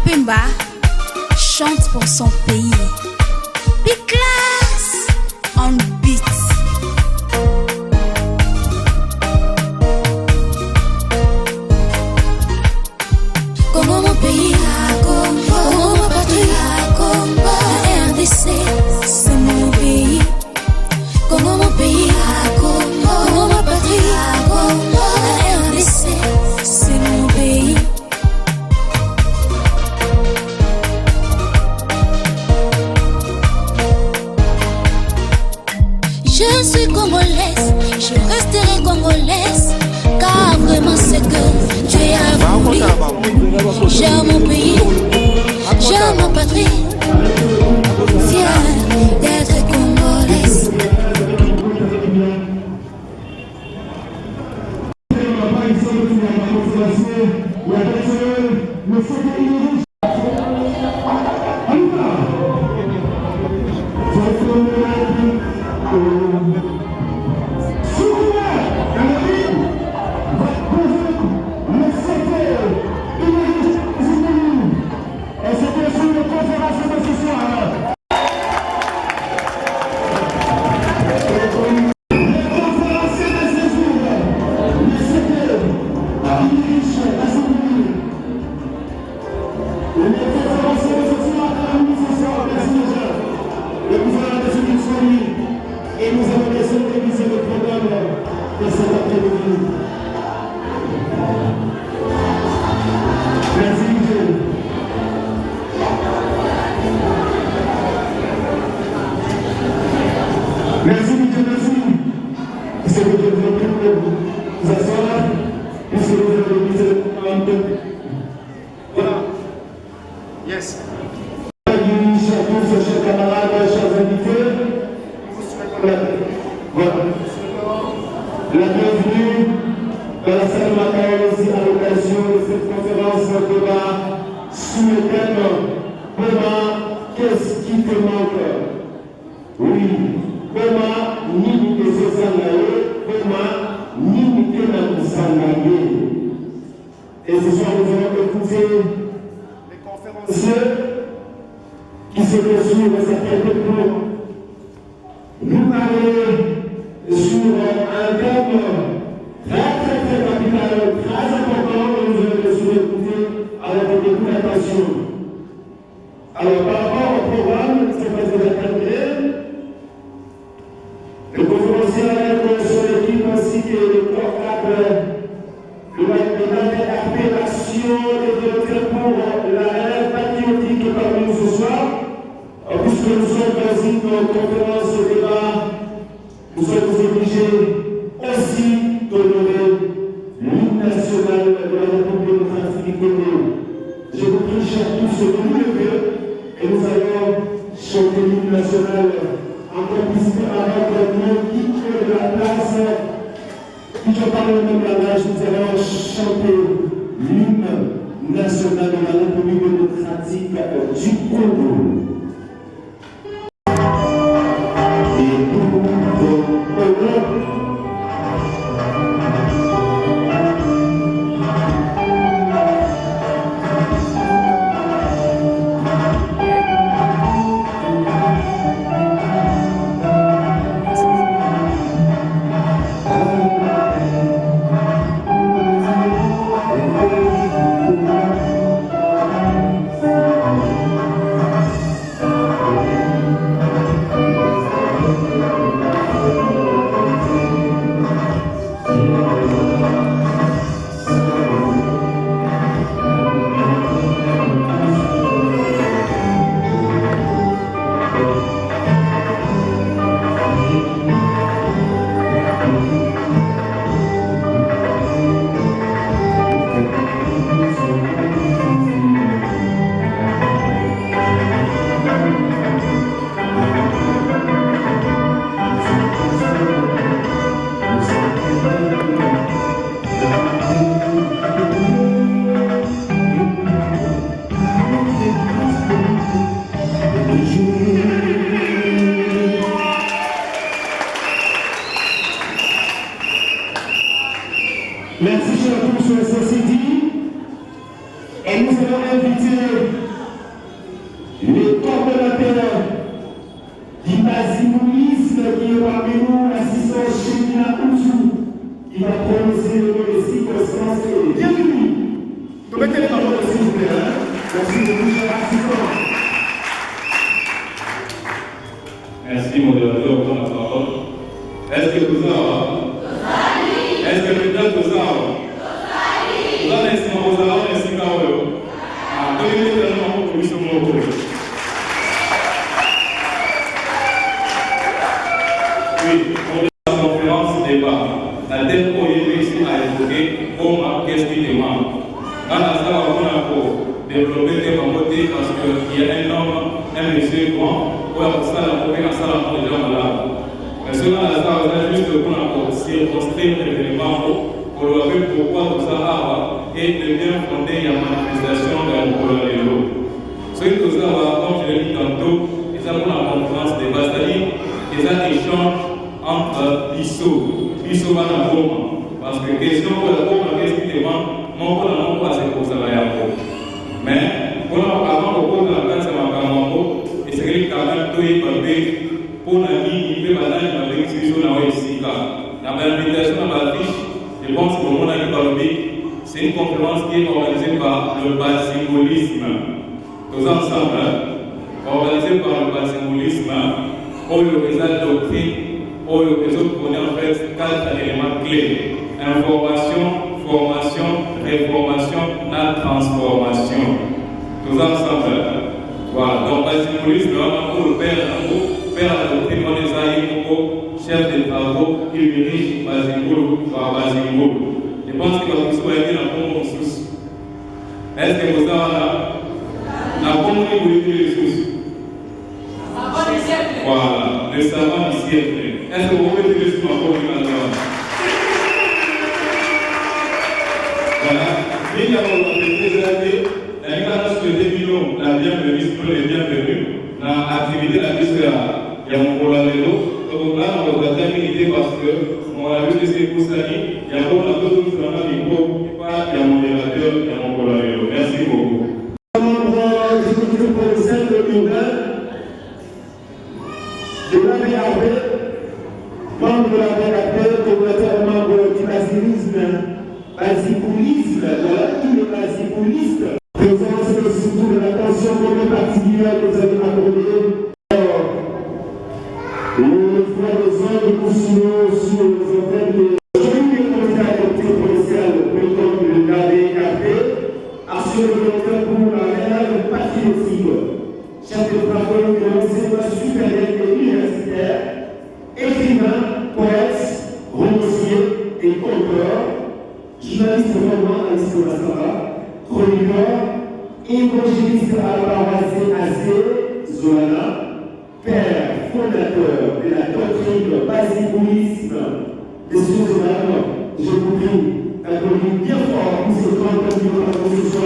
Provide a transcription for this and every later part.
Pemba chante pour son pays. Big class on beat. Comment mon pays, comment ma patrie, la RDC, c'est mon pays. Comment mon pays, comment ma patrie, la RDC, c'est mon pays. Je suis congolaise, je resterai congolaise, car vraiment c'est que tu es avoué. J'aime mon pays, j'aime ma patrie, fière d'être congolaise. Et nous allons laisser réviser le programme de cet après-midi. Merci, Michel. Merci, Michel, merci. C'est que je vous prie de vous asseoir, puisque vous avez révisé le programme de... Voilà. Yes. Chers tous, chers camarades, chers invités, voilà. La bienvenue dans la salle Macaël aussi à l'occasion de cette conférence débat sous le thème comment qu'est-ce qui te manque? Oui, comment n'imiter ses sangaye, comment n'imiter notre sangaye. Et ce soir nous allons écouter les conférenciers qui se poursuivent s'apprêter pour nous parler sur un thème très capital, très important que nous allons bien sûr écouter avec beaucoup d'attention. Alors par rapport au programme, c'est pas déjà terminé. Le conférencier avec son équipe ainsi que le corps cadre de l'appellation et de l'hôtel pour la relève patriotique parmi nous ce soir. Puisque nous sommes dans une conférence de débat, nous sommes obligés aussi d'honorer l'hymne national de la République démocratique du Congo. Je vous prie, chers tous, de nous lever et nous allons chanter l'hymne national en complicité avec nos guides de la place. Qui je parle le même langage, nous allons chanter l'hymne national de la République démocratique du Congo. qu'est-ce qui demande. Quand ça va pour développer des communautés parce qu'il y a un homme, un monsieur grand, ou à ça la première salle pour les gens malades. Mais cela, ça va juste pour circonscrire l'événement pour leur dire pourquoi tout ça a et de bien fonder la manifestation de l'eau. Ce que tout ça va, comme je l'ai dit tantôt, ils ont la conférence des bases, c'est-à-dire qu'ils ont échange entre l'ISO va dans le parce que question pour la Rome, qu'est-ce qui demande, mon pour la pas c'est pour ça va y avoir. Mais pour avant le cours de la classe, c'est ma camarade, et c'est que quand même tout est parfait pour la vie, il peut pas aller dans l'exécution dans ici là. Dans l'invitation dans la fiche, je pense que mon ami parlé, c'est une conférence qui est organisée par le symbolisme. Tous ensemble, organisée par le symbolisme, où il y a des doctrines, où les autres connaissent en fait 4 éléments clés. Information, formation, réformation, la transformation. Tous ensemble. Voilà. Donc, le symbolisme, vraiment, le père la doctrine, on les a chef de travaux, qui dirige Basingolo. Je pense que vous soyez dans le bon sous. Est-ce que vous avez la communauté vous dites les sous? Voilà, le savant du siècle. Est-ce que vous pouvez dire les sous en communauté? Voilà, il y a des années, la déclaration de Débilon, la bienvenue, les bienvenus, dans l'activité de la mission, il y a mon collaborateur. Donc là, on va terminer parce qu'on a vu que c'est pour ça, il y a beaucoup de choses dans le micro, il y a mon modérateur, il y a mon collaborateur. Merci beaucoup. De la BAP, membre de la BAP, coordinateur membre du basiboulisme, voilà, tous les basiboulistes. Présence surtout de l'attention particulière que vous avez accordée. Le frère des hommes continuent sur les antenne de l'autorité adoptée provinciale pour le BAP, assure le volontaire pour la réelle patriotique. Chef de travail de l'enseignement supérieur et universitaire, écrivain, poète, romancier et auteur, journaliste roman à l'histoire, chroniqueur, évangéliste à la paroisse Azé, Zolana, père fondateur de la doctrine basiboulisme de Zolana. Je vous prie d'accorder bien fort pour ce grand homme de la Constitution.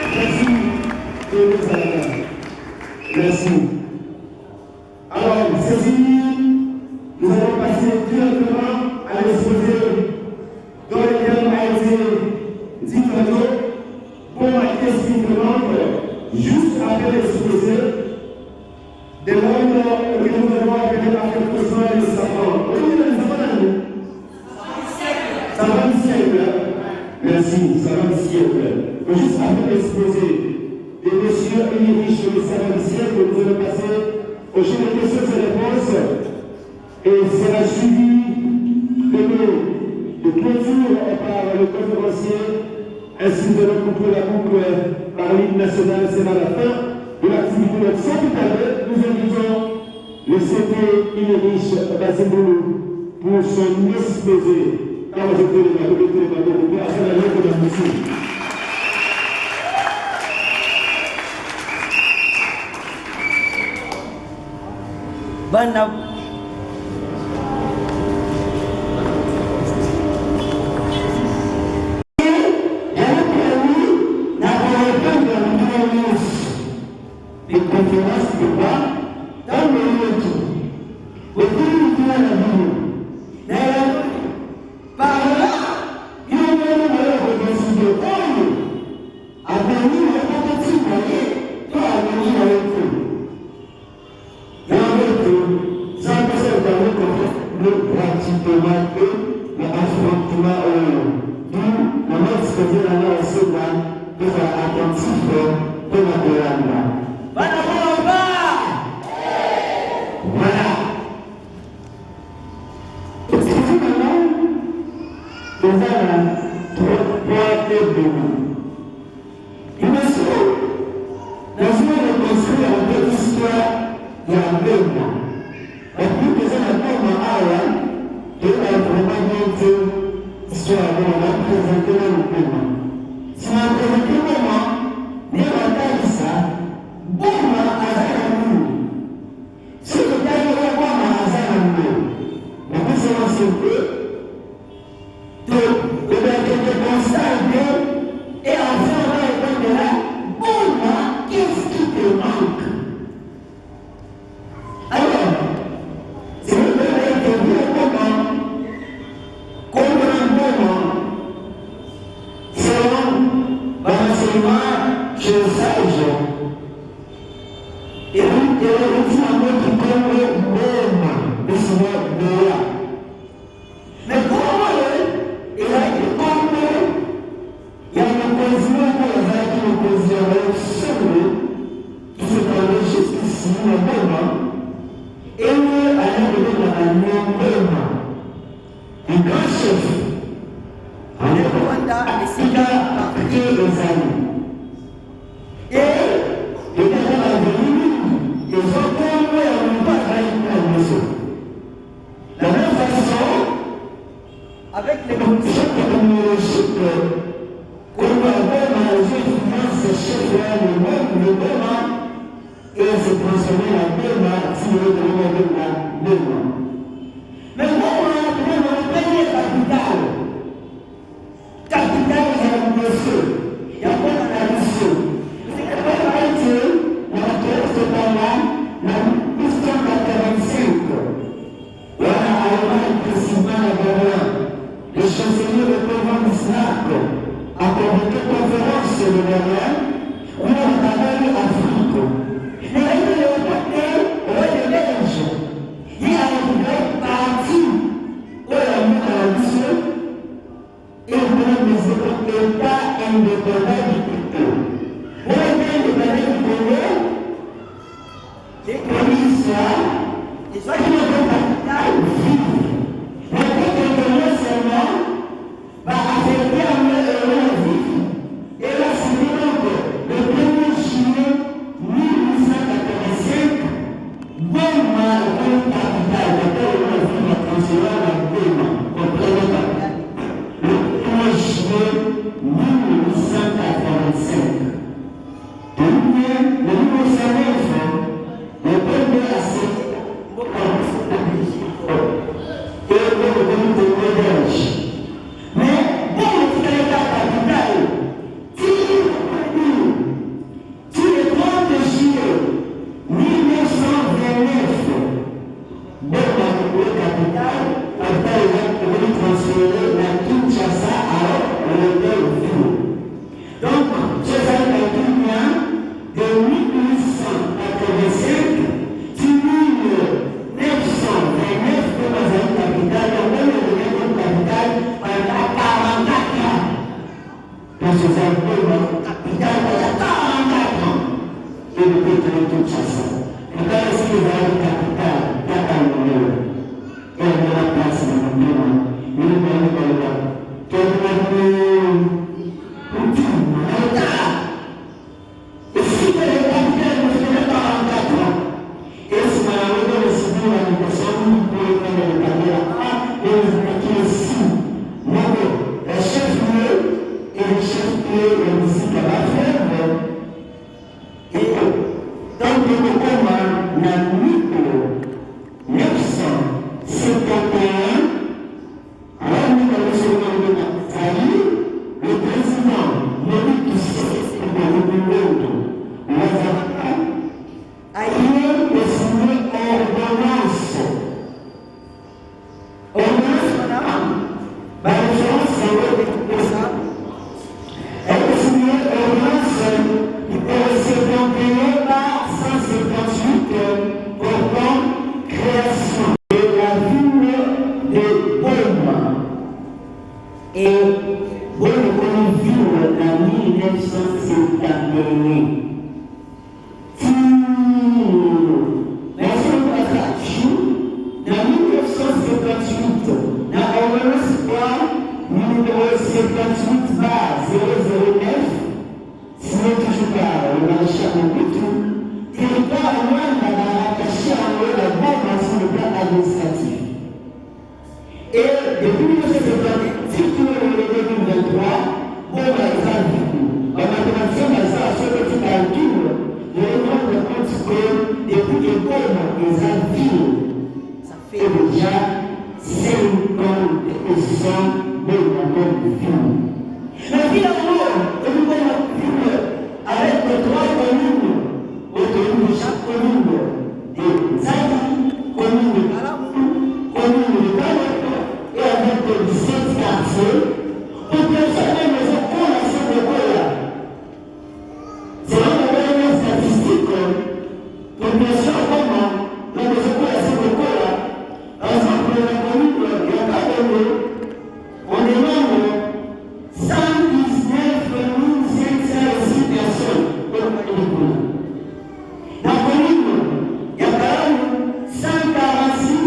Merci. Merci. Alors, c'est fini. Nous allons passer directement à l'exposé dans lequel a été dit tantôt. Pour la question qui demande, juste après l'exposé, de l'homme que nous allons appeler par quelque chose de savant. Oui, les savants, ça va du siècle. Merci, ça va du siècle. Juste après l'exposé des messieurs Ulrich et Sarah Missiel, que nous allons passer au jeu de questions et réponses. Et sera suivi de clôture par le conférencier, ainsi que de couper la boucle par l'hymne national. C'est à la fin de l'activité. Donc, sans tout à l'heure, nous invitons le CP Ulrich Basibolo pour son exposé. Quand je fais les bateaux, pour passer la lettre de la mission. Bana sur la bonne, on a présenté le paiement. Si on a présenté le paiement, mais on a dit ça, bon, on a si le gars est bon, on a mais puis c'est l'ensemble de constater et enfin on va répondre de là, bon, qu'est-ce qui te manque? Alors, c'est le travail de Dieu comment selon l'enseignement chez le sage. Et puis, il y a le petit amour qui prend le même, le Seigneur de là. Mais comment il a été compris? Il y a une opposition qui est opposition seule, qui se parlait jusqu'ici, le même, et nous allons venir à même. Le grand chef, on est Rwanda, et c'est là que les amis. Et le gars a venu. Les autres n'ont pas trahi la maison. La même façon, avec les conditions technologiques, qu'on va avoir dans les finances chefs, le même, et se transformer en même, si on veut la même. Mais comment on a payé capital? Capital, il y a un monsieur, il y a pas d'analyse. C'est pas Dieu. La question 85. Voilà, alors, précisément, le chancelier de Provence d'Israël a convoqué conférence de Berlin, où on a parlé Afrique. Mais il y a un côté, de Belge. Il y a une partie où il y a mis à la mission et où les États indépendants du Congo. Où les indépendants du Congo, les commissaires, les gens qui n'ont pas de capital vivent. Mais quand on connaît seulement, va affecter à leur vie. Et là, c'est donc le 1er juillet 1885, Goma a un capital, d'accord, on a vu la transfert à Goma, comprenez pas. Le 1er juillet 1885. Le numéro 19, le peuple a cédé la Belgique et le comité de Belge. Mais bon, le Canada capital, tous les 30 juillet 1929, bon, le capital est venu transférer la Kinshasa à l'hôtel. Donc, je vais de 1885 à 1929 pour la capitale, on va le capital pendant 44 ans. Parce que c'est un peu la capitale pendant 44 ans. Et le peuple de Kinshasa. Et quand est-ce qu'il va être capitale? Catamoué. Et on a la place dans le monde. Il est dans le monde. Et depuis 1970, Mais finalement, nous avons vu avec les 3 communes, autour de chaque commune, des Zadi, commune de Kalamou, commune de Kaloko, et avec 17 quartiers, pour que chacun de ces écoles à cette école-là. C'est une statistique, pour que chacun dans les écoles à cette école-là, par exemple, la commune de Kaloko, on demande 119 506 personnes pour l'école. Dans la commune, il y a 146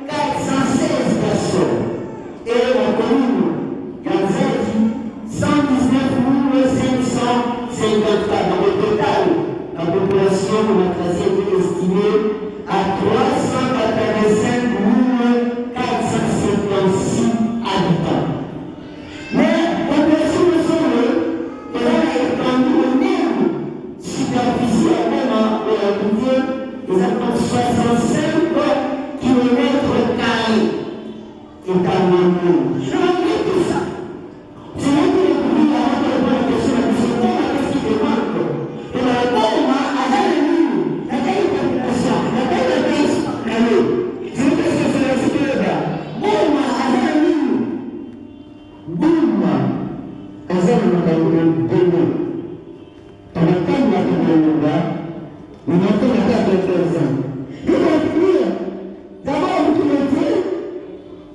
416 personnes. Et la commune, il y a 119 554. Dans le total, la population de la classe est estimée à 385 456 habitants. Mais la population de Solo, elle a étendu au même superficie, même en réalité, exactement 65 km². Et dans le monde. Je vais dire tout ça. C'est là que les pays ont la question de la qu'est-ce qui demande. Et la réponse à la quelle population, la quelle pays, c'est une question de la sécurité. Bon, à la Bouma, azali makambo bongo. Tanatani na kugonga, unataka kutekeleza. Hivyo pia, d'abord vous mettez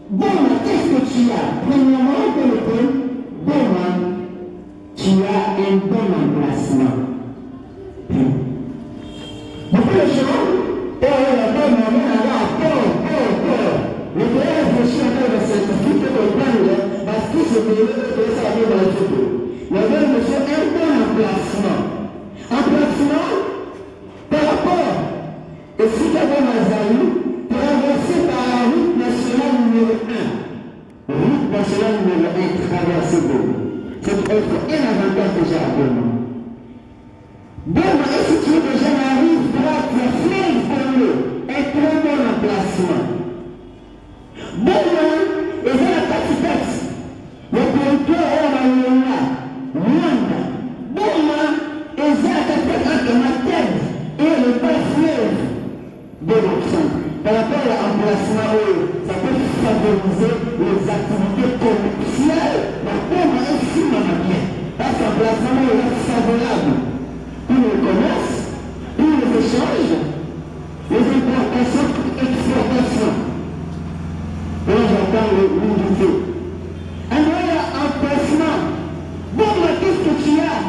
bon, qu'est-ce que tu as? Premièrement, bon, tu as un bon emplacement. Beaucoup de gens, la bonne manière à peur. Le pays réfléchit encore de scientifique de comprendre parce que ce pays peut s'arriver dans le futur. La bonne monsieur, un bon emplacement. Emplacement par rapport au site de Mazali, traversé par la route nationale numéro 1. Route nationale numéro 1 traversée Goma. C'est un avantage déjà à Goma. Goma est situé déjà dans la rive droite, la fleuve Congo, un très bon emplacement. Goma est dans la capitale. Le territoire est à Rwanda. Goma est dans la capitale de Matède et le bas fleuve de l'Occident. Par rapport à l'emplacement, ça peut favoriser les activités commerciales. La Goma est si bien. Parce que l'emplacement est favorable pour le commerce, pour les échanges, les importations et exportations. Et là, j'entends l'unité. Alors, l'emplacement. Bon, qu'est-ce que tu as?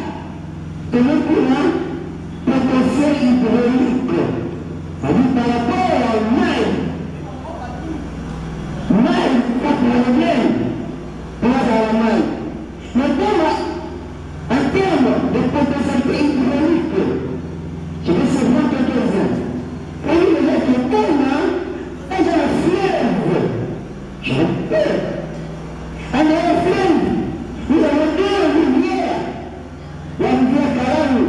De le courant potentiel hydraulique. C'est-à-dire par rapport à maille, pas problème, pas à la maille. Mais en termes de potentialité hydraulique, je vais savoir quelques-uns. Et il y a que Goma est dans la fleuve. Je répète. Dans la fleuve, nous avons 2 rivières. La rivière Kalamou.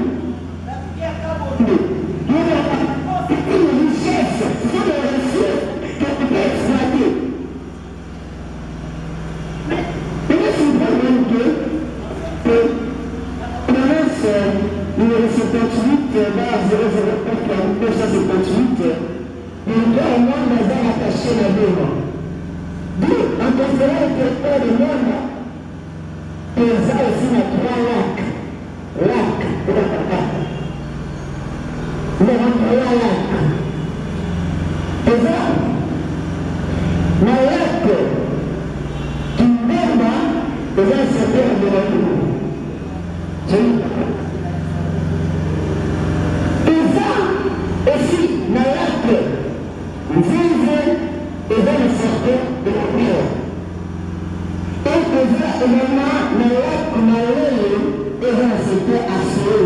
C'est une richesse, c'est une ressource qu'on peut exploiter. Mais c'est un problème que numéro 78, barre 004958, il doit au moins avoir attaché la Goma. D'où, en considérant le territoire de Goma, il y a aussi 3 lacs. Lacs de la Papa. Nous avons 3 lacs. Et ça, le lac qui Goma est un secteur de la Goma. Et ça, aussi, le lac vive et dans le secteur de la mer. Et que ça, également, le lac Malé est dans le secteur assuré.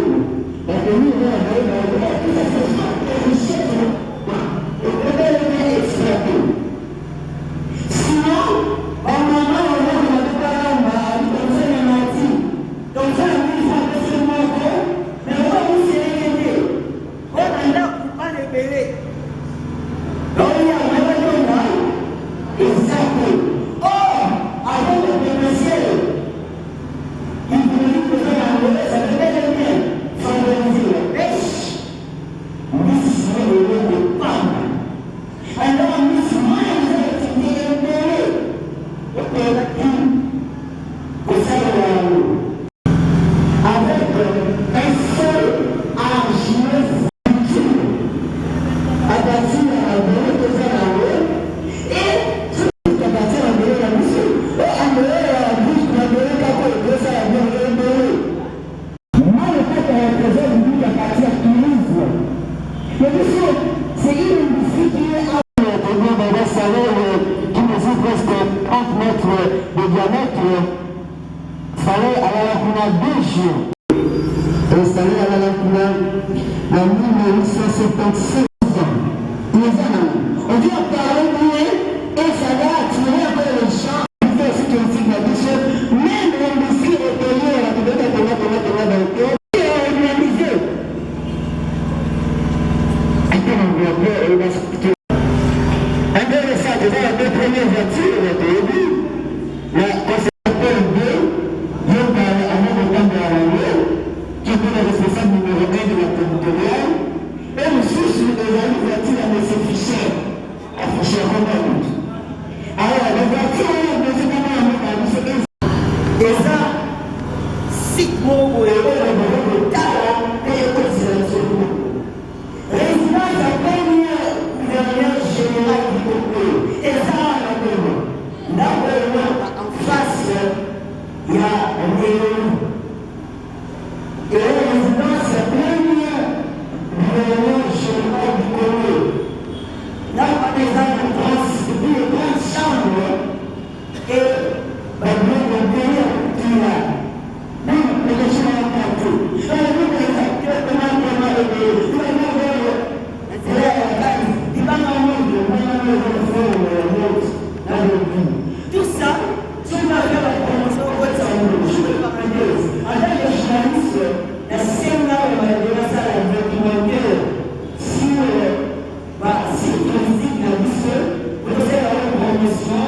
Donc, nous, on va aller dans le lac, tout ça, c'est ça, le chef, le modèle est exploité. Sinon, on a comme ça, nous, ça peut se montrer, mais on va vous sélectionner. On a pas de bébé. Donc, il y a un et ça peut. Or, avant de dépenser, fallait aller à la 2 jours. Installé à la en 1976. On dit à parler et ça va attirer un peu les gens. Même l'industrie hôtelière a donné dans le cœur et organisé. Intéressant, tu vois, les deux premières voitures, au début, la conservateur 2, il y a un qui était le responsable numéro 1 de la territoriale, et le souci de la voiture à M. Fischer, à Fischer Romain. Alors, la voiture, et ça, si mon le talent et les cotisations. Résident de la première gouverneur général du Congo, et ça, là, en face, il y a un néon. Et la résidence de la première gouverneur général du Congo. Là, par exemple, depuis les grandes chambres, et le pays qui a même les gens en partout. Les acteurs, tout ça, si on a fait la promotion au côté de je peux pas dire. En tant que journaliste, la scène là, on va dire ça, la documentaire, si politique n'a dit ça, vous avez la promotion,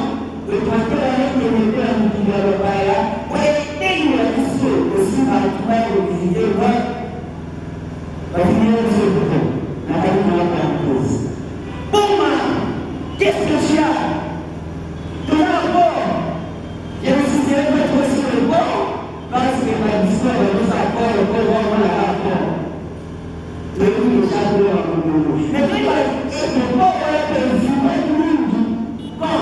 le documentaire a été mis dans le bail, vous avez une liste aussi par le travail de visiter, va finir ce bouton, la famille de la cause. Bon, qu'est-ce que j'ai? Tout d'abord, j'ai décidé de mettre aussi le bord parce que ma histoire de nos accords est pour voir la rapport. Le coup de château à Congo. Mais quand il va être le bord de la personne, bon,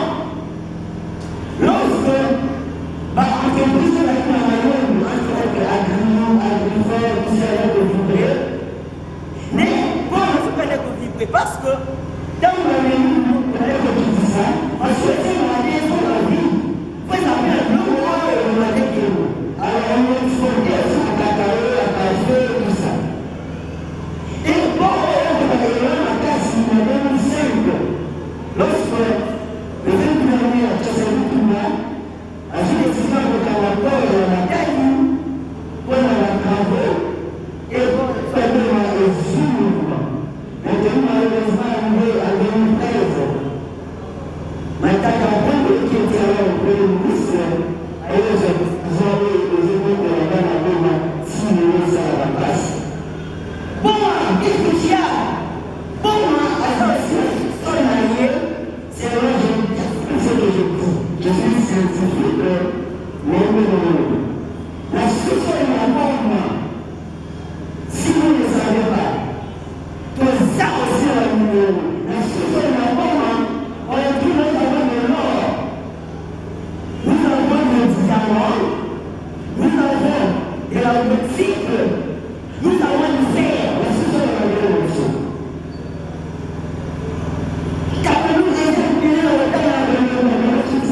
lorsque l'entreprise de la Cameroun, entre agrifère, tout ça, elle est vibrer. Mais bon, on ne peut pas vibrer parce que dans le menu, on a dit ça, on souhaitait demander sur la vie. Vous avez un long mois et on a dit que alors on a exporté sur la cacahuète, la café, tout ça. Et bon, on a eu la casse en 2005. Lorsque le 20 dernier, à Tchassaloutouma, a fait des histoires de Kalakor et on a gagné pour la travaux et pour faire de la résume. Maintenant, malheureusement, arrivé à 2013, maintenant, qui était alors au Premier ministre, et les événements de la Ghana ont signé ça à la place. Bon, qu'est-ce que tu as? Bon, son allié, c'est vrai, ce que je dis. Je suis scientifique, mais non. La structure de la norme, si vous ne savez pas, que ça aussi la structure de la norme, on a tout le travail de l'or. Nous avons le diamant, nous avons de la optique, nous avons le fer, la structure de la révolution. Car nous déterminons le temps de la révolution,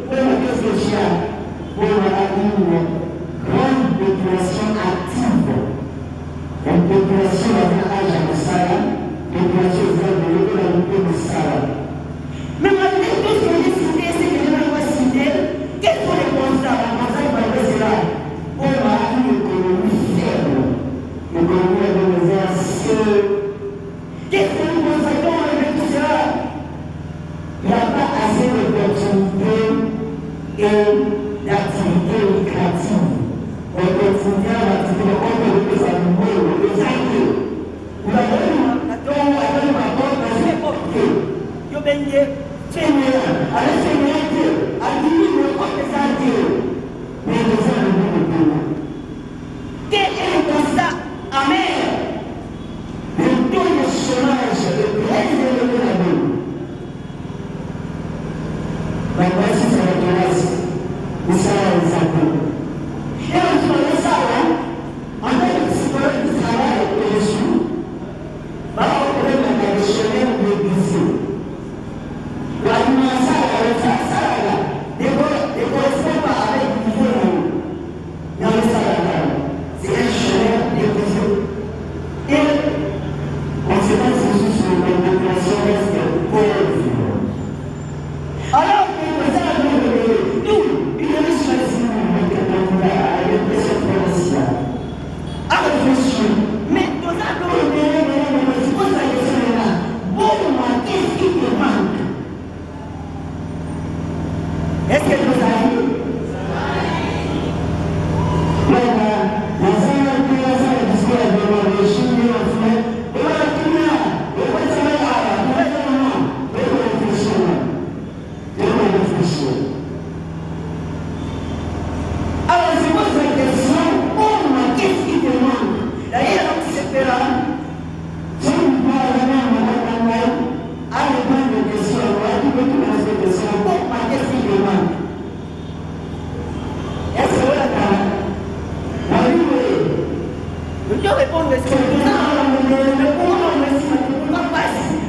pour la classe sociale, pour une grande population active. Une population avec l'âge à Moussala, une population de l'autre de Moussala. Mais malgré tout ce que j'ai cité, ce que je n'ai pas cité, quels sont les constats? La constat va être là. On a une économie faible. L'économie est de assez. Qu'est-ce que nous constatons avec tout cela? Il n'y a pas assez d'opportunités et d'activités lucratives. L'opportunité à l'activité de compte de sa numéro, de sa vie. Nous avons un rapport de l'époque. Yo benye, Seigneur, à la Seigneur Dieu, à lui le compte de sa Dieu. Mais nous avons le Dieu. Quel est le constat amer? Le taux de chômage est très élevé là-bas. Mais voici sa classe. Nous savons les accords. Et on se ça, en tant que psychologue du travail et des sous, on pourrait mettre des chemins de l'église. La dimension, ça, ne correspond pas avec le niveau. Je réponds à ce que nous avons. Pourquoi on me dit, pourquoi pas?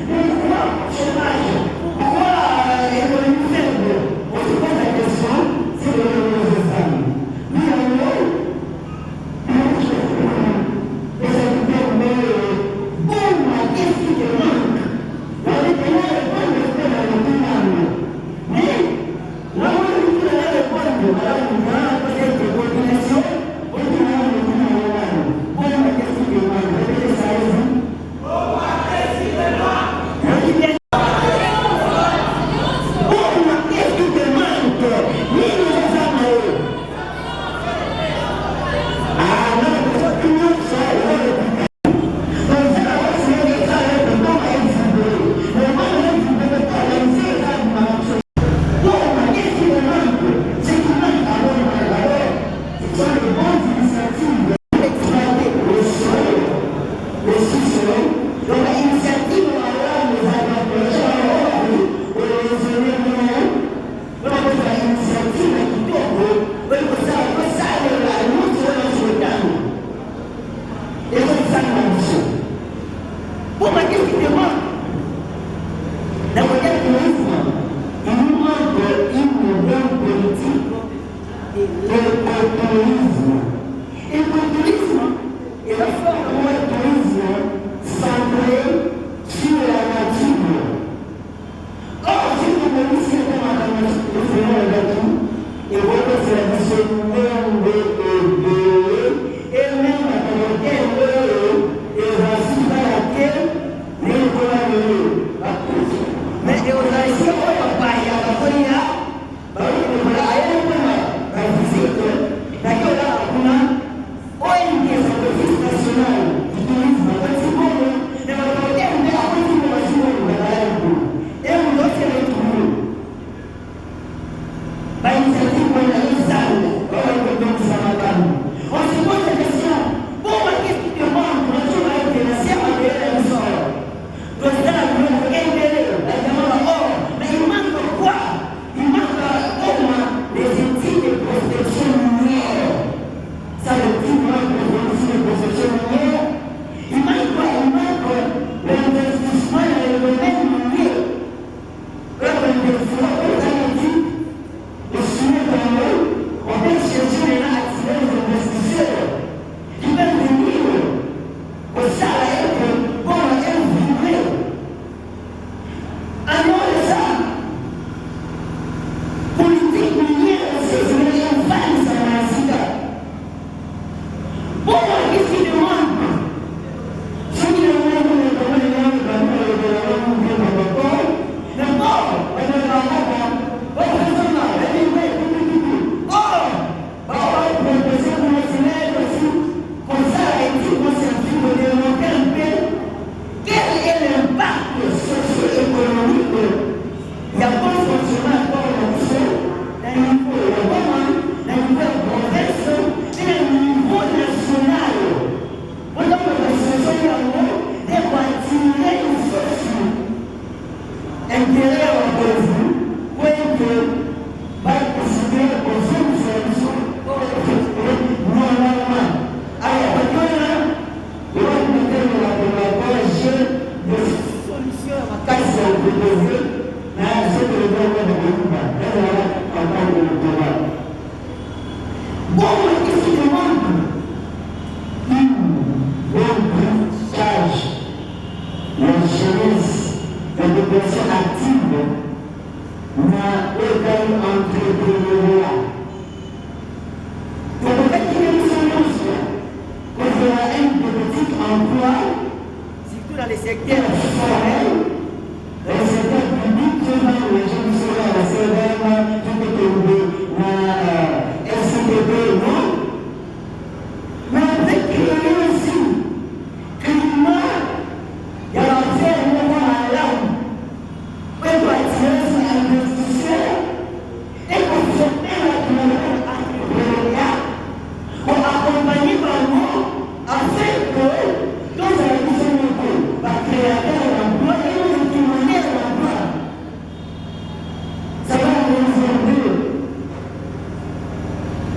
Pourquoi chômage? Pourquoi économie faible? On se pose la question, c'est le nom des femmes. Nous avons des habitants, mais pourquoi qu'est-ce qui te manque? Dans les pays, on répond de faire dans le pays. Mais, là, on répond de la peut-être de population.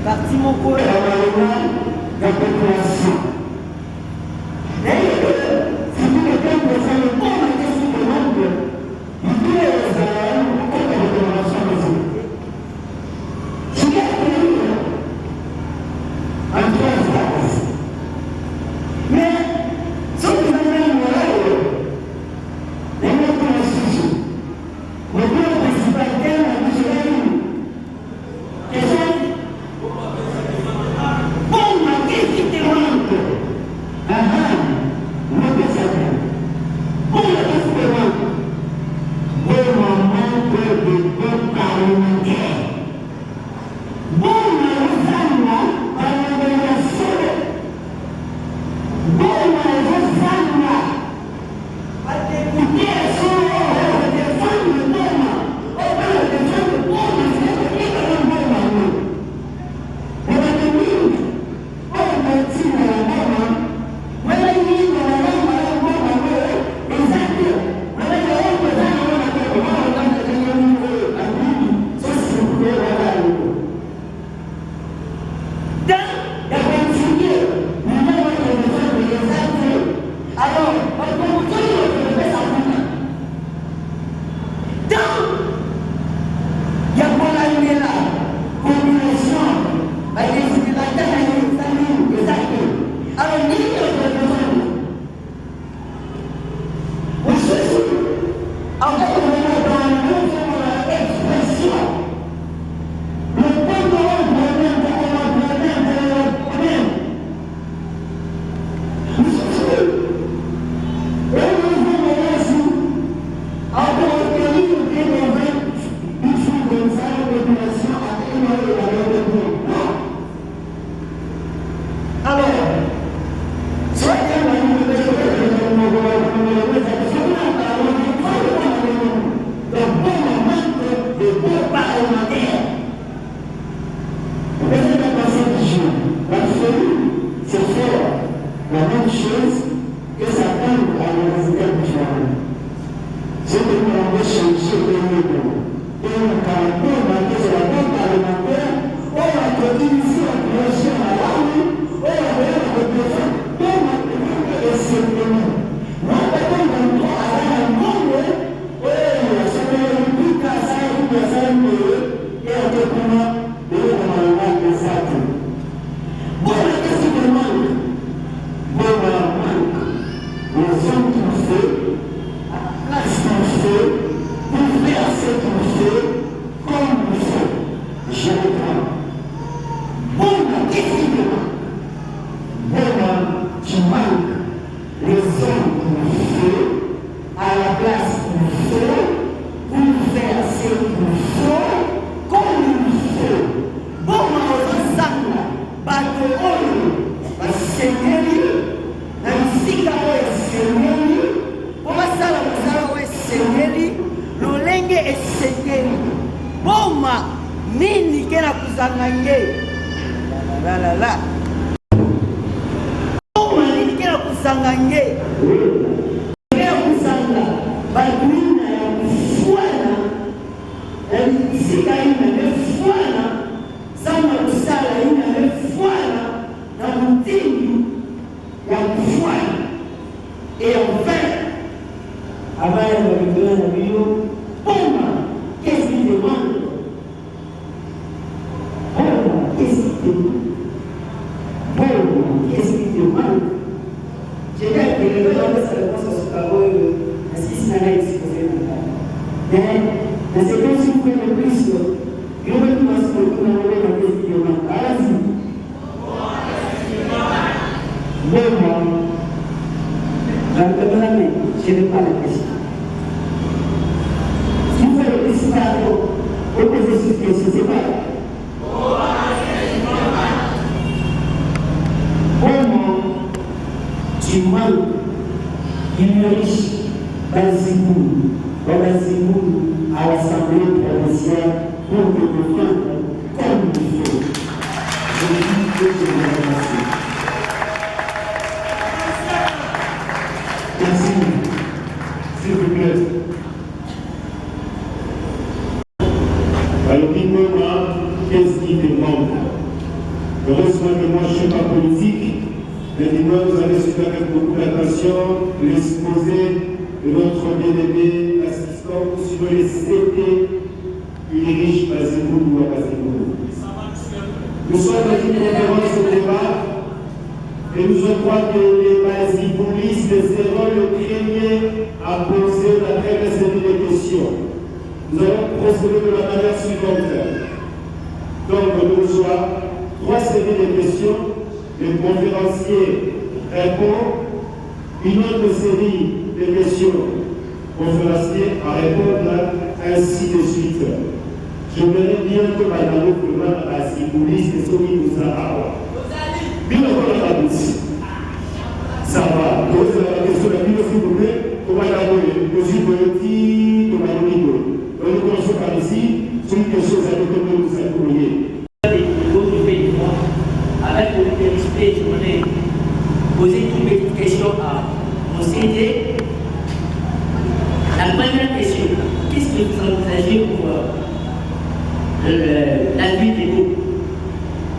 Parti mon cours, la population.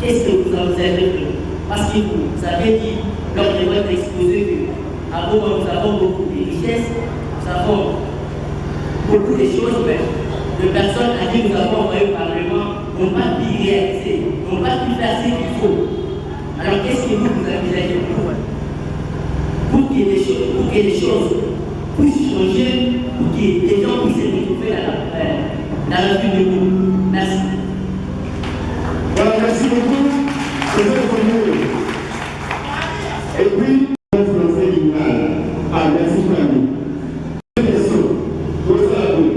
Qu'est-ce que vous envisagez êtres humains. Parce que vous avez dit, lors de votre exposé, qu'à Goma, nous avons beaucoup de richesses, nous avons beaucoup de choses, mais de personnes à qui nous avons envoyé au Parlement n'ont pas pu réaliser, n'ont pas pu faire ce qu'il faut. Alors qu'est-ce que vous envisagez pour que les choses puissent changer, pour que les gens puissent se retrouver dans la vie de nous? Merci. Voilà, merci beaucoup. C'est votre premier. Et puis, notre conseil tribunal. Ah, merci, Fanny. Deuxième question. Posez la boule.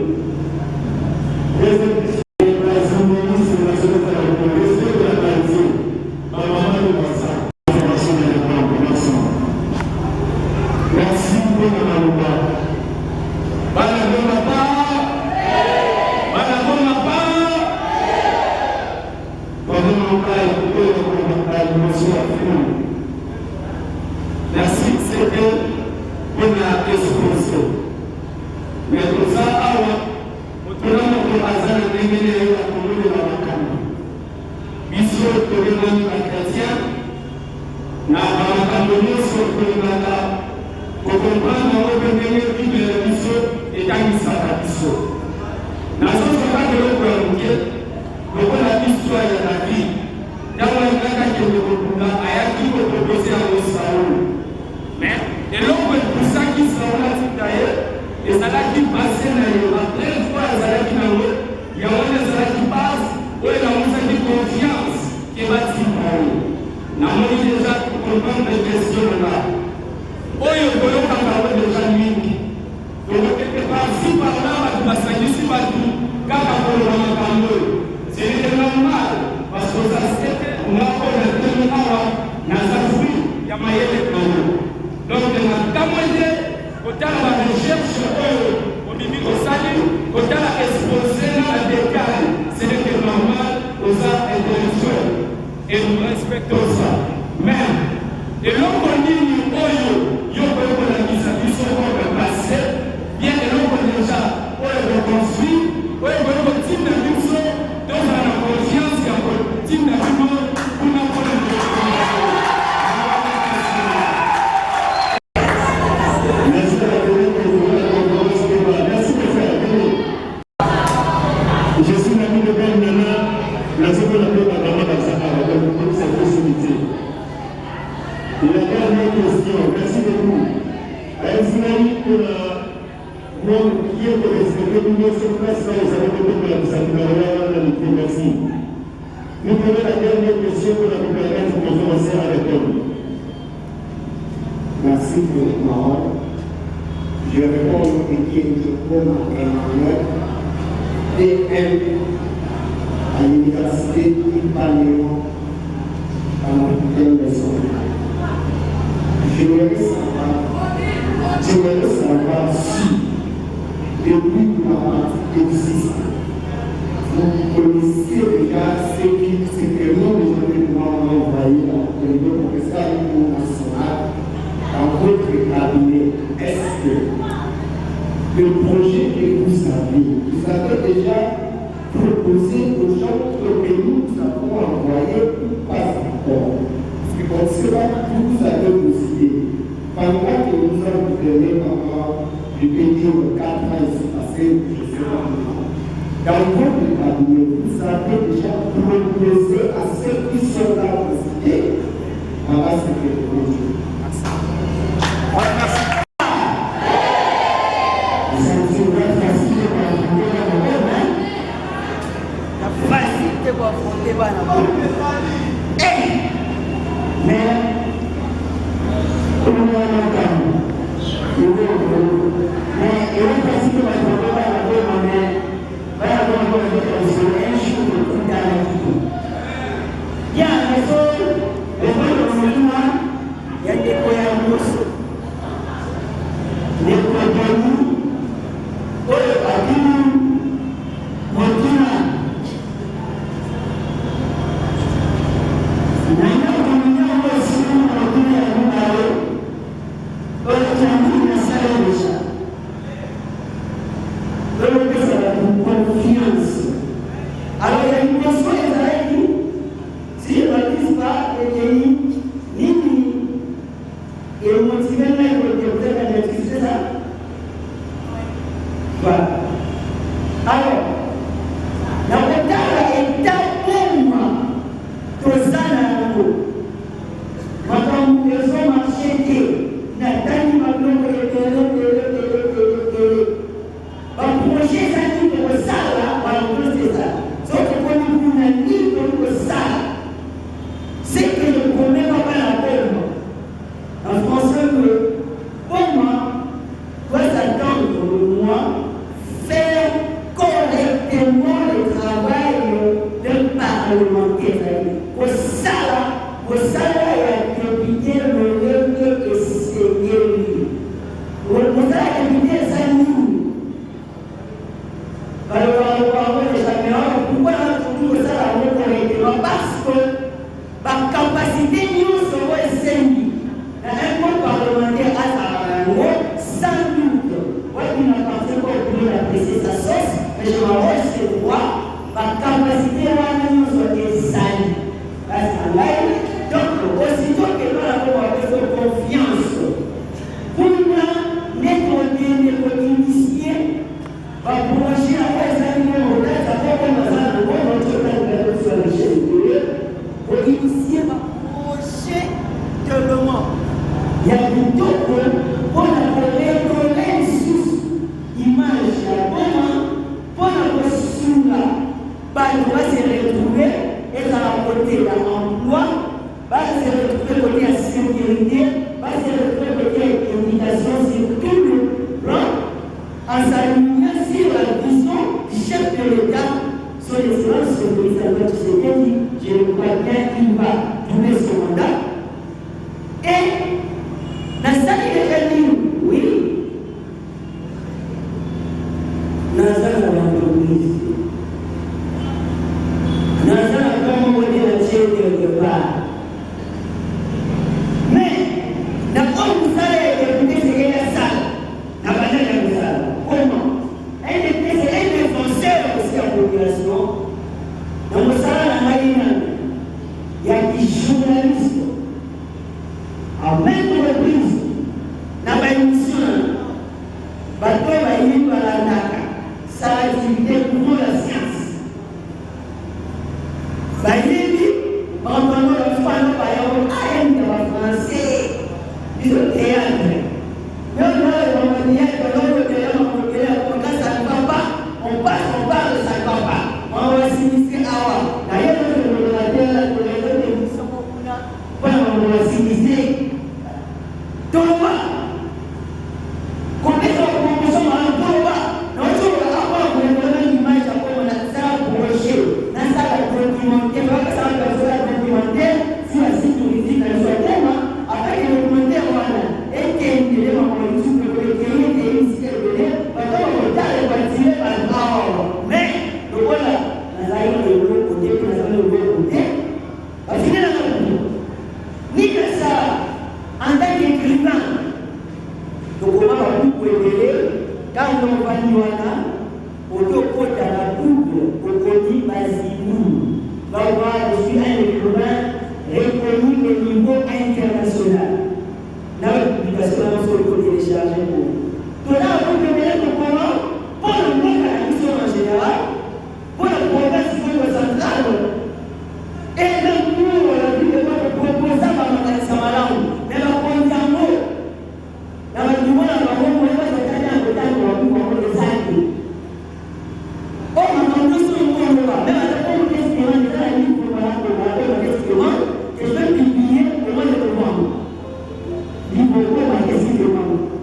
Deuxième question. La ministre de la Société de la République, respect de la tradition. Ma maman nous voit ça. Information de l'information. Merci pour ma maman. Madame Bonaparte. Merci, c'est que on a exposé. Mais pour ça, on a un de la commune de la Macane. Mission de l'événement chrétien, la Macane, sur le Macane, pour comprendre le bénéfice de la mission et la mission. La société de l'Europe, donc la histoire de la vie. Dans le cas de l'Europe, il y a qui peut proposer à l'Ossaoul. Mais, et l'homme pour ça qui sont là, et ça là qui passe, après une fois, ça là qui n'a pas, il y a un ça là qui passe, où il y a une confiance qui va s'y parler. Nous avons déjà comprendre les questions là. Où il y a un parole déjà lui. Donc, quelque part, si par là, tu vas s'agir, si par tout, quand tu as un parole, c'est normal. Parce que ça c'est que nous avons le terminal, nous avons vu, il y a moyen de prendre. Donc, nous avons quand on la recherche au Bibi au salut, quand on a exposé la décale, c'est normal aux arts intellectuels. Et nous respectons ça. Mais, et l'homme qu'on dit, il y a la mise à mission qu'on va passer, bien que l'homme déjà, on le reconstruit, on le type de mission, donc on a la confiance, il y a un type de mission, on a pas de je suis l'ami de Ben Nana, la seconde appelée par Maman Bassara, pour cette possibilité. Et la dernière question, merci beaucoup. À Ismaël, pour le monde qui est respecté, nous sommes place, vous avez compris que ça nous a réalisé, merci. Nous prenons la dernière question pour la conférence pour commencer avec elle. Merci pour votre parole. Je réponds aux questions pour Emmanuel. DM à l'université du Parlement à mon maison. J'aimerais savoir si, depuis que ma partie existe, vous connaissez déjà ce que nous avons envoyé à l'Union professionnelle nationale dans votre cabinet. Est-ce que le projet que vous avez déjà proposé aux gens que nous avons envoyés ou pas encore? Parce que comme cela, vous avez vos idées. Pendant que nous avons donné encore, je peux dire 4 ans ici passé, je ne sais pas comment. Dans votre cabinet, vous avez déjà proposé à ceux qui sont là vos idées. Voilà ce que je veux dire. Merci. c'est que ne promet pas la bonne. En français, que pour moi, doit s'attendre de moi faire correctement le travail d'un parlementaire. Au salaire est député le et seigneur. Au salaire est député c'est nous. Pourquoi on a ça correctement? Parce que la capacité nous sommes enseignés. Un bon parlementaire a sa loi, sans doute. Moi, il n'appartient pas au pays d'apprécier sa sauce, mais je m'arrange ses droits. Ma capacité à nous est salie. Donc, aussitôt que nous avons besoin de confiance, pour nous, notre initié va brancher après les animaux, ça va comme ça, notre sur la chaîne pour initier va brancher que le monde. Il y a plutôt qu'on a une source, image, pour la sous là, on va se retrouver et ça va côté l'emploi, va se retrouver côté la sécurité, va se retrouver côté l'éducation sur tout le plan, en s'alignant sur la vision du chef de l'État, son excellence, le président Tshisekedi, je le crois bien, il va donner son mandat. Et dans sa ligne, oui, dans sa entreprise, dans sa communauté entière quelque part. Mais, dans le salaire est député, c'est la salle. Dans la salle. Comment? Un député, c'est un défenseur aussi à la population. Dans le salaire, il y a des journalistes. En même reprise, dans la émission, bateau va y aller à la NACA. Ça a activité pour la science. Entendons le femme par exemple, français, du théâtre. Mais on a le théâtre, quand ça ne va pas, on parle, ça ne va pas. On va s'initier à d'ailleurs, on va s'initier. Donc, combien de promotions à l'endroit? Non, tu vas avoir une image à quoi on a ça pour rocher. Dans ça, la documentaire, ça va faire la documentaire, si la sécurité dans ce thème, après le documentaire, voilà. Et qu'il y ait une télé, on va tout le télé, et une télé, maintenant on va tirer par le bord. Mais, donc voilà, nous allons le bon côté, nous allons le bon côté. On va finir dans le bout. Ni que ça, en tant qu'écrivain, donc on va beaucoup aider, quand on va dire, on doit porter la boucle, on dit Basile. Donc voilà, je suis un écrivain reconnu au niveau international. Là, la publication, on se télécharger pour. Donc là, on peut dire comment, pour le monde à la mission en général, pour la province centrale, et même nous, on a vu que notre proposant va m'en sa langue, mais la province en mot. Dans le monde, on va voir comment on va faire un peu de des actes. Oh, on a tous un peu de là. Même à la fin, on est estimant, déjà la liste pour la estimant, que je vais publier au mois de novembre. Libre pour ma question de novembre.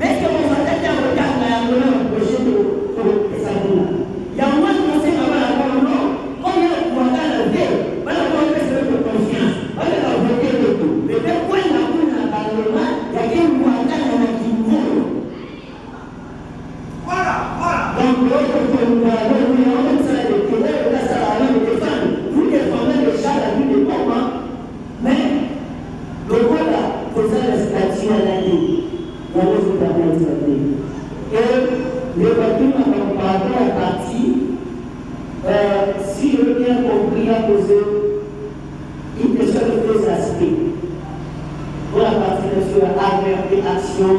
Mais est-ce que vous attendez un regard à la prochaine de sa vie? Il y a un moment où on sait avoir la parole, non? Comme il y a le pouvoir dans la vie, on va avoir de confiance, on va avoir voter de tout. Mais pourquoi il y a un parlement, il y a un pouvoir dans la vie? Voilà. Donc, l'autre nous défendons les chats, la vie des mamans, mais le voilà, faisant la statue à l'année, dans les autres années. Et le bâtiment par rapport à la partie, si je veux bien compris, a posé une question de deux aspects. Pour la partie sur la action,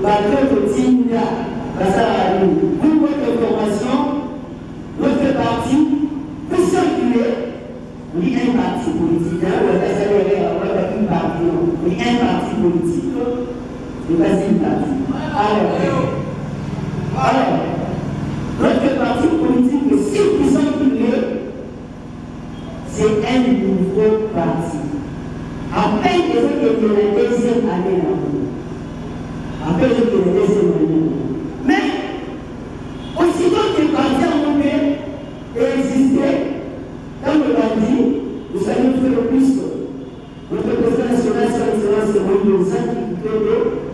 bateau de Tinga, pour votre formation, notre parti peut circuler, oui, un parti politique, une partie, oui, un parti politique, c'est pas une partie. Alors, notre parti politique, le 6% c'est un nouveau Après, ils ont été la deuxième année là. Après, ils ont été la deuxième année. Mais, aussitôt que le parti a monté et existé, quand le parti, vous savez, fait le plus. Notre président national, son excellence, c'est Moïse qui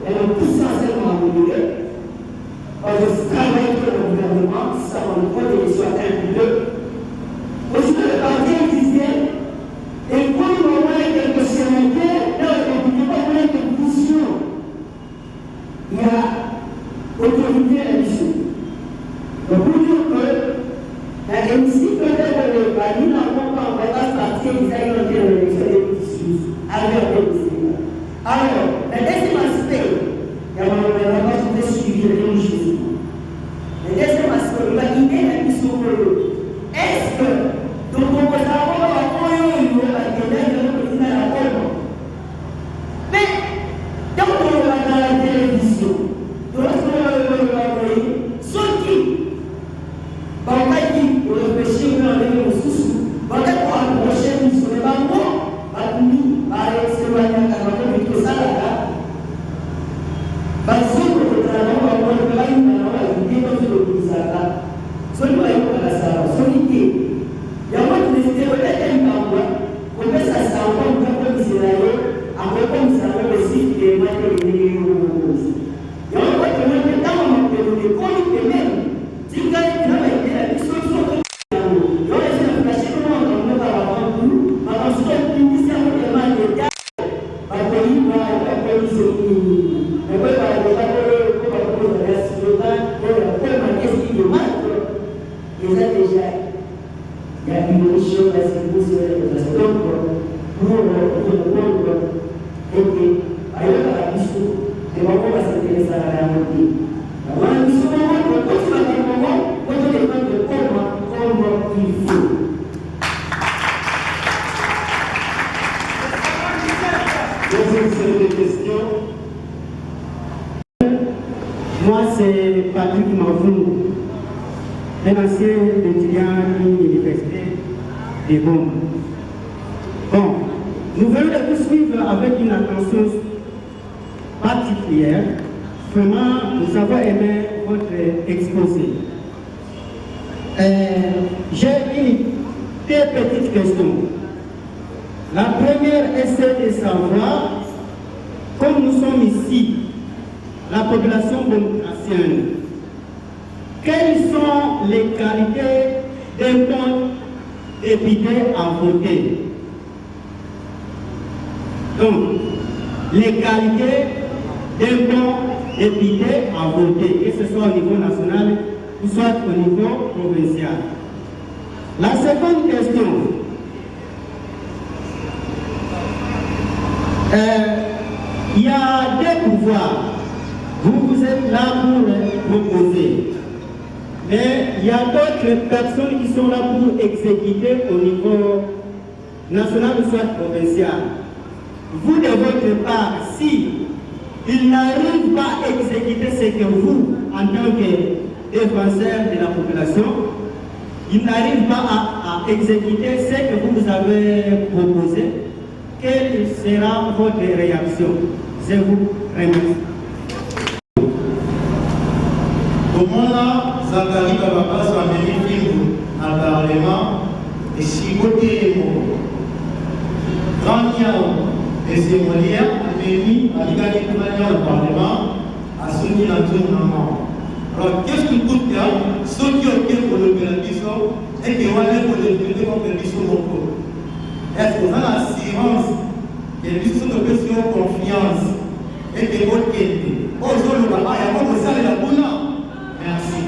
elle a poussé enseignement à moduler. Parce que ce travail que le gouvernement, ça va le prendre et soit inclus. Aussitôt le parti existait, et comme il y a quelques sénateurs, là, il n'y a pas moyen de position. Il y a autorité à l'issue. Donc, pour dire que la MC peut-être le Bani n'a pas partir des ailleurs de l'élection des petits avec le Sénat. Alors, le deuxième aspect, il y a un suivi de religieusement. Le deuxième aspect, il va guider la mission pour eux. Est-ce que nous proposons mais dans la télévision, ceux qui pour réfléchir aux sous, pour approcher sur les bancs, Moi, c'est Patrick Mavoum, un ancien étudiant de l'université des Bombes. Bon, nous venons de vous suivre avec une attention particulière. Vraiment, nous avons aimé votre exposé. J'ai deux petites questions. La première est celle de savoir, comme nous sommes ici, la population bontracienne, quelles sont les qualités d'un bon député à voter? Donc, les qualités d'un bon député à voter, que ce soit au niveau national ou soit au niveau provincial. La seconde question, il y a deux pouvoirs. Vous êtes là pour proposer. Mais il y a d'autres personnes qui sont là pour exécuter au niveau national ou soit provincial. Vous, de votre part, si il n'arrive pas à exécuter ce que vous, en tant que défenseur de la population, il n'arrive pas à exécuter ce que vous avez proposé, quelle sera votre réaction? Je vous remercie. Comment là, Zachary Kabaka soit amené au Parlement et si côté les mots, grand et c'est mon lien, amené à l'égalité au Parlement à soutenir la tournement. Alors, qu'est-ce que tout le temps, ceux qui ont été pour l'opération et qui ont été pour l'opération contre les missions locaux? Est-ce qu'on a l'assurance que les missions de question confiance et que votre qualité? Aujourd'hui, il y a pas de ça de la bonne. Merci.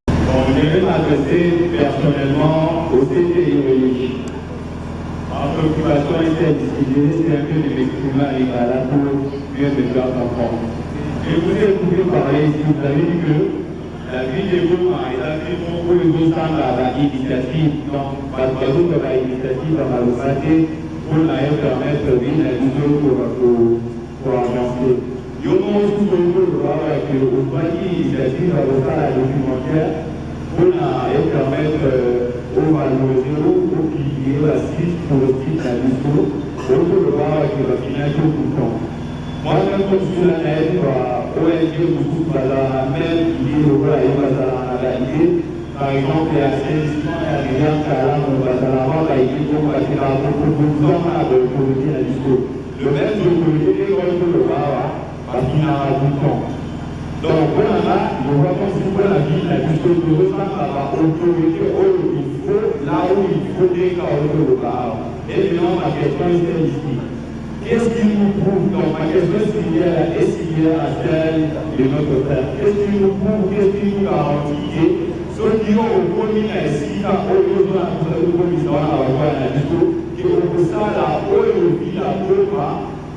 Bon, je vais m'adresser personnellement au CTI. Ma préoccupation était d'utiliser c'est un peu de m'exprimer à l'égal pour mieux me faire comprendre. Je vous ai écouté parler ici, vous avez dit que la ville de Goma est la ville où nous sommes à l'initiative. Donc, parce que nous avons l'initiative à la localité pour la permettre de venir à nous pour avancer. Yo pense que nous avons au pays l'initiative à la documentaire pour permettre aux malheureux, aux qui la suite pour le titre à l'histoire, le bar qui va finir tout le temps. Moi, quand je suis là, je suis ONG beaucoup même qui dit le bar est à la idée. Par exemple, il y a Saint-Simon et la rivière Calam, on va à la vente à l'équipe pour passer la proposition à la communauté à discours. Le même de communauté, quand le bar va finir à tout le temps. Donc, voilà, je vois qu'on se voit la vie, la discours de ça, la autorité, là où il faut déclarer le bar. Et maintenant, ma question est ici. Qu'est-ce qui nous prouve, donc ma question est similaire à celle de notre frère. Qu'est-ce qui nous prouve, qu'est-ce qui nous garantit ceux qui ont reconnu la SICA, au lieu de la commission à la discours, qui ont fait ça, la haute vie, la pauvre,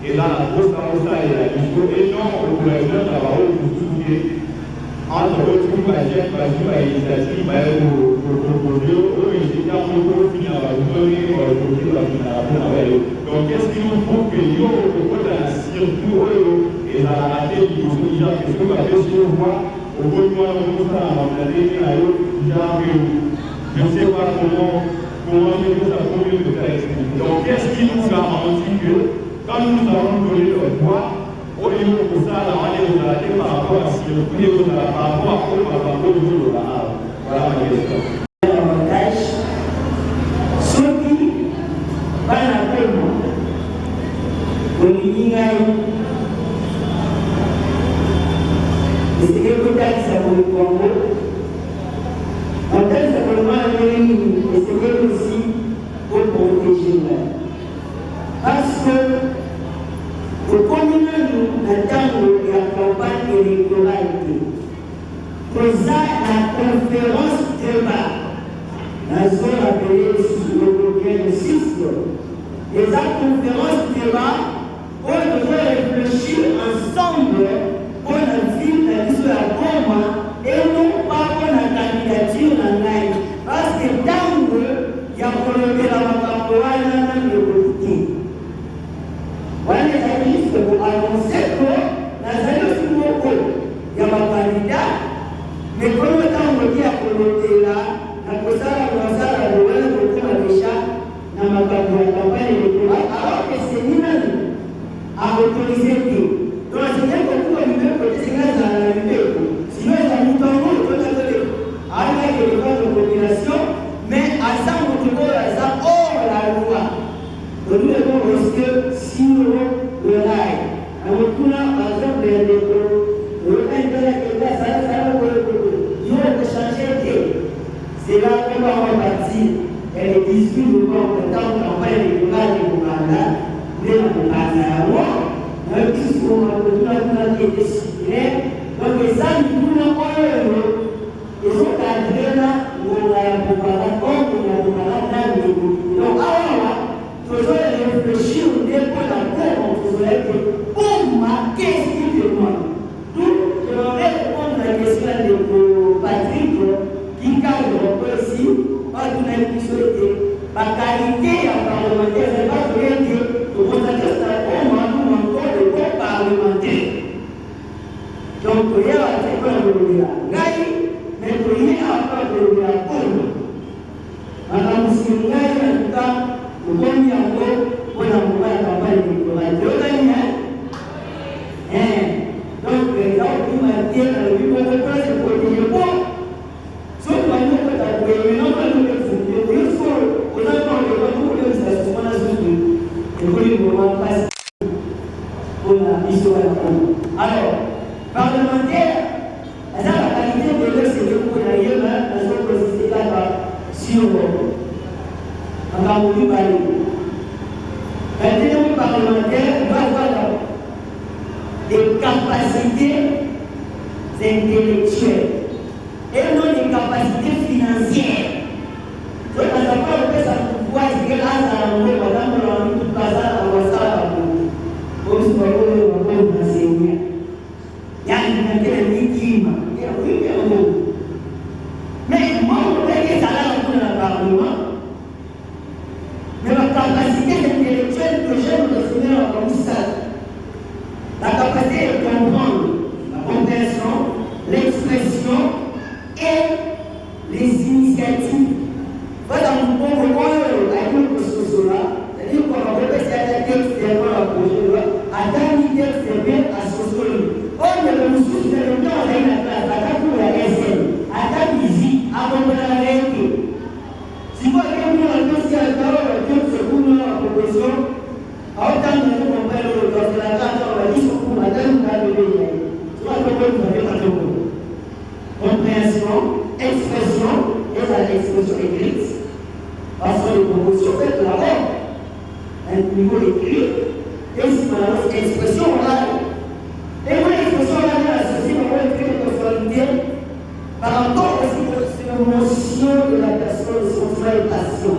et là, la grosse carrosse et la discours, et non, au gouvernement, la haute vie, entre autres, la chef, la initiative, le proposé, il y a un peu de finir à donc, qu'est-ce qui nous prouve que nous, au circuit, et dans la tête, il faut dire que ce qu'on a fait sur moi, au bout de moi, on a dit, je ne sais pas comment j'ai fait ça pour mieux de faire expliquer. Donc, qu'est-ce qui nous garantit que, quand nous avons donné notre voix, au niveau de ça, on est relaté par rapport à ce circuit, par rapport au niveau de la voilà ma question. Parce que au commun de la campagne électorale, la conférence débat, la zone appelée le 6, et la conférence débat, on devrait réfléchir ensemble pour la ville de la Goma et non pas pour la candidature en ligne. Parce que tant qu'il y a colombé la Macapoana, il y a politique. Voilà les amis, c'est pour annoncer que la zone il y a un candidat, mais comme le temps on dit à colombé là, la cosa la dans ma campagne électorale, alors que c'est nous-mêmes à autoriser tout. Donc, c'est bien que vous avez même côté, c'est grâce à la lutte. Sinon, il y a un mouton rouge, tout à fait. Avec les droits de population, mais à ça, on trouve ça hors la loi. Donc, nous devons risquer 6 € de rail. Alors, tout là, par exemple, le intérêt qui est là, ça va il faut changer. C'est là qu'on va repartir. Et les discours de campagne électorale et de mandat, mais on va à moi, un discours de la qui est décidé. Donc, ça, nous avons ils sont cadrés là, où on a un propagande, on a un propagande. Donc, alors, toujours réfléchir au dépôt d'accord entre les pour qu'est-ce qu'il demande. Donc, je vais répondre à la question de Patrick, qui cadre aussi. Pas de même qui souhaite ma qualité en parlementaire, c'est pas rien dire que vous avez encore de bons parlementaires. Donc, il y a un peu de gaï, mais il y a un peu de la bonne. Madame Singaï, en tout cas, le premier encore, pour la campagne électorale. Donc, les gens qui maintiennent le but de la place, c'est pour dire bon. Sauf que nous, alors, parlementaire, la qualité de l'eau, c'est que vous voyez, la zone que c'est là sur un Cameroun Bali. Maintenant, parlementaire doit avoir des capacités intellectuelles et non des capacités financières. Donc, à sa part, on peut pouvoir dire à la langue, madame, on a mis tout ça à ça, comme si on avait enseigné. Il y a une victime. Mais moi, on peut dire ça là dans le Parlement. Mais la capacité intellectuelle que j'ai de soutenir comme ça, la capacité de comprendre la compréhension, l'expression et les initiatives. Voilà, nous pouvons voir la ligne de ce là, c'est-à-dire qu'on va repasser à la texte tellement à projet de loi, attends un texte bien à sociologie. On ne peut nous soutenir dans la classe, attends pour la SM, attends ici, abandonner la règle. Si vous avez mis un dossier à l'heure, que ce coup de la proposition, autant de nous comprendre le dossier de la classe, on va dire pour madame, pas de pays. Tu vois comment vous avez pas de mots. Compréhension, expression, et la expression écrite. Parce que les propositions faites là-bas, un niveau écrit, et si on a une expression orale. Et moi, l'expression orale est associée à une personnalité par rapport à l'émotion de la personne, son choix et passion.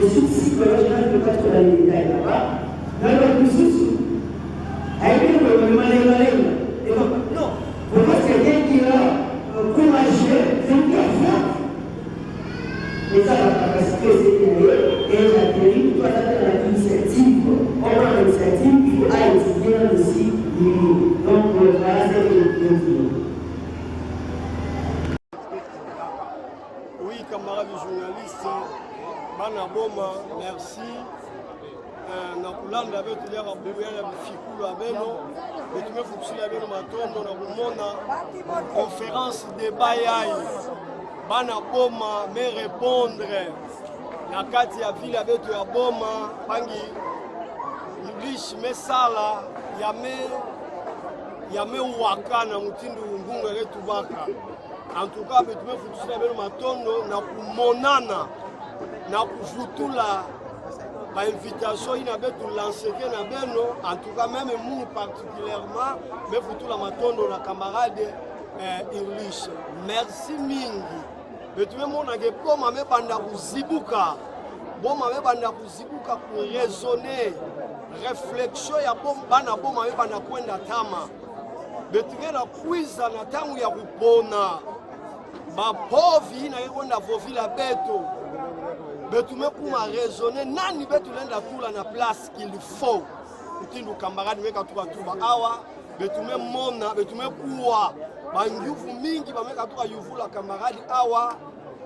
Je suis psychologue, je ne peux pas trouver les détails là-bas. Mais alors, nous sommes avec le malin. Non, pour moi, c'est quelqu'un qui a courageux, c'est une personne. Et ça, la capacité, c'est et la théorie, toi, tu as l'initiative. On a l'initiative, il faut étudier aussi. Donc, voilà, c'est le Oui, camarades journalistes, Bana Boma, merci. Nakulanda betu ya kabuya ya bifikulu abeno betume fukusila beno matondo na kumona conférence débat yayi Bana Boma me répondre na kati ya vile betu ya Boma pangi English mesala yame waka na mutindu ngungu letu baka en tout cas betume fukusila beno matondo na kumonana na kufutula ba invitation ina betu lanceke na beno en tout cas même nous particulièrement me futula matondo na camarade English merci mingi betume mona ke Boma me banda kuzibuka Boma me banda kuzibuka ku raisonner réflexion ya Bana Boma me banda kwenda tama betume na kuiza na tangu ya kupona ba povi na yonda vovila beto betume kuma raisonner nani betu lenda tula na place qu'il faut utindu camarade meka tuba awa betume mona betume kuwa banguvu mingi bameka tuka yuvula camarade awa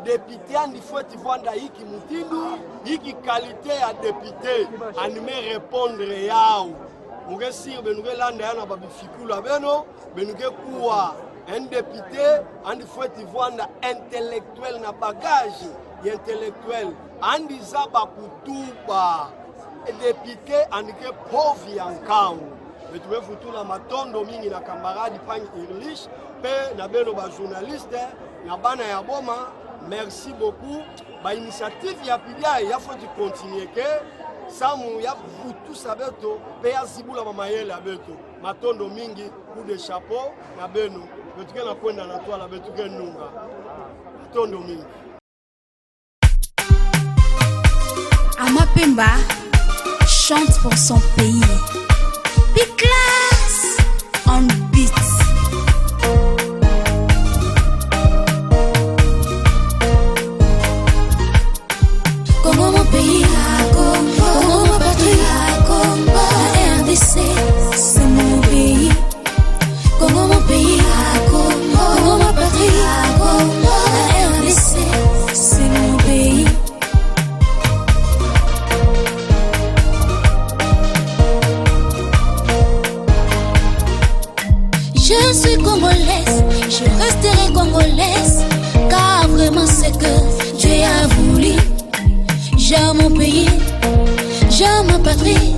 député andi foueti vanda hiki mutindu hiki qualité ya député anime répondre yao muge sir benuge landa yana babifikula beno benuge kuwa un député andi foueti vanda intellectuel na bagage intellectuel andi zaba kutuba député andike povi yankau betume futula matondo mingi na camarade pangi English pe na beno ba journaliste na bana ya Boma merci beaucoup ba initiative ya pidia ya faut continuer que samu ya futu sabeto pe ya zibula mamayele abeto matondo mingi coup de chapeau na beno betuke na kwenda na toala betuke nunga matondo mingi. Amapemba chante pour son pays. Big class on beat. Comment mon pays a combat, comment ma patrie a combat, la RDC c'est mon pays. Comment mon pays a combat, comment ma patrie a combat, la RDC c'est mon pays. Je suis congolaise, je resterai congolaise, car vraiment c'est que Dieu a voulu. J'aime mon pays, j'aime ma patrie.